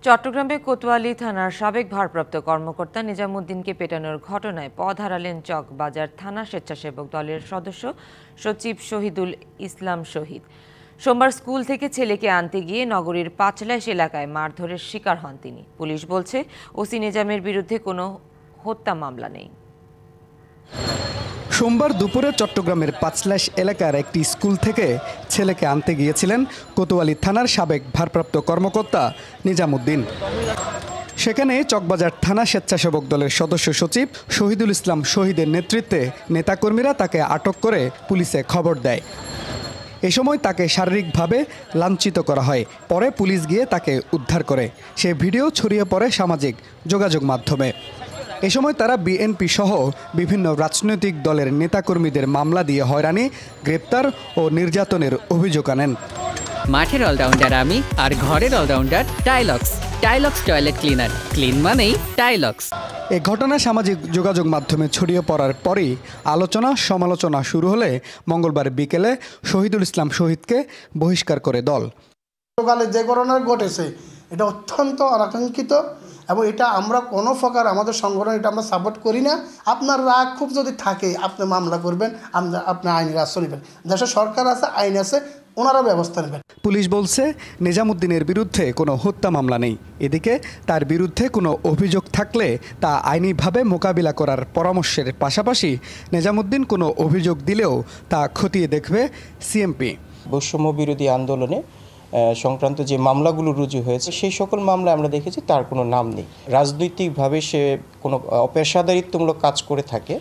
চট্টগ্রামে কোতোয়ালি থানার সাবেক ভারপ্রাপ্ত কর্মকর্তা নিজামুদ্দিনকে পেটানোর ঘটনায় পদ হারালেন চকবাজার থানা স্বেচ্ছাসেবক দলের সদস্য সচিব শহীদুল ইসলাম শহীদ। সোমবার স্কুল থেকে ছেলেকে আনতে গিয়ে নগরীর পাঁচলাইশ এলাকায় মারধরের শিকার হন তিনি। পুলিশ বলছে, ওসি নিজামের বিরুদ্ধে কোনো হত্যা মামলা নেই। সোমবার দুপুরে চট্টগ্রামের পাঁচলাইশ এলাকার একটি স্কুল থেকে ছেলেকে আনতে গিয়েছিলেন কোতোয়ালি থানার সাবেক ভারপ্রাপ্ত কর্মকর্তা নিজামুদ্দিন। সেখানে চকবাজার থানা স্বেচ্ছাসেবক দলের সদস্য সচিব শহীদুল ইসলাম শহীদের নেতৃত্বে নেতাকর্মীরা তাকে আটক করে পুলিশে খবর দেয়। এ সময় তাকে শারীরিকভাবে লাঞ্ছিত করা হয়। পরে পুলিশ গিয়ে তাকে উদ্ধার করে। সে ভিডিও ছড়িয়ে পড়ে সামাজিক যোগাযোগ মাধ্যমে। এ সময় তারা বিএনপি সহ বিভিন্ন রাজনৈতিক দলের নেতাকর্মীদের মামলা দিয়ে হয়রানি, গ্রেপ্তার ও নির্যাতনের অভিযোগ আনেন। মাঠের অলরাউন্ডার আমি, আর ঘরের allrounder Taillox. Taillox toilet cleaner, clean মানেই টাইলক্স। এ ঘটনা সামাজিক যোগাযোগ মাধ্যমে ছড়িয়ে পড়ার পরই আলোচনা সমালোচনা শুরু হলে মঙ্গলবার বিকেলে শহীদুল ইসলাম শহীদকে বহিষ্কার করে দল। সকালে যে ঘটনা ঘটেছে এটা অত্যন্ত অনাকাঙ্ক্ষিত এবং এটা আমরা কোনো প্রকার আমাদের সংগঠন এটা আমরা সাপোর্ট করি না। আপনার রাগ খুব যদি থাকে আপনি মামলা করবেন, আপনি আইনের আশ্রয় নেবেন। দেশের সরকার আছে, আইন আছে, ওনারা ব্যবস্থা নেবেন। পুলিশ বলছে নিজামুদ্দিনের বিরুদ্ধে কোনো হত্যা মামলা নেই। এদিকে তার বিরুদ্ধে কোনো অভিযোগ থাকলে তা আইনিভাবে মোকাবিলা করার পরামর্শের পাশাপাশি নিজামুদ্দিন কোনো অভিযোগ দিলেও তা খতিয়ে দেখবে সিএমপি। বৈষম্য বিরোধী আন্দোলনে সংক্রান্ত যে মামলাগুলো রুজু হয়েছে সেই সকল মামলা আমরা দেখেছি তার কোনো নাম নেই। রাজনৈতিকভাবে সে কোনো অপেশাদারিত্বমূলক কাজ করে থাকে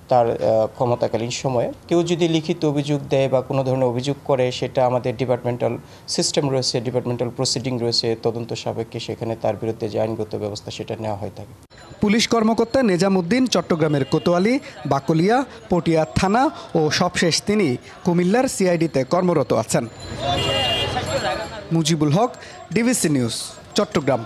তার ক্ষমতাকালীন সময়ে কেউ যদি লিখিত অভিযোগ দেয় বা কোনো ধরনের অভিযোগ করে, সেটা আমাদের ডিপার্টমেন্টাল সিস্টেম রয়েছে, ডিপার্টমেন্টাল প্রসিডিং রয়েছে, তদন্ত সাপেক্ষে সেখানে তার বিরুদ্ধে যে আইনগত ব্যবস্থা সেটা নেওয়া হয়ে থাকে। পুলিশ কর্মকর্তা নিজামুদ্দিন চট্টগ্রামের কোতোয়ালি, বাকলিয়া, পটিয়া থানা ও সবশেষ তিনি কুমিল্লার সিআইডিতে কর্মরত আছেন। Mujibul Haque, DBC news, Chittagong.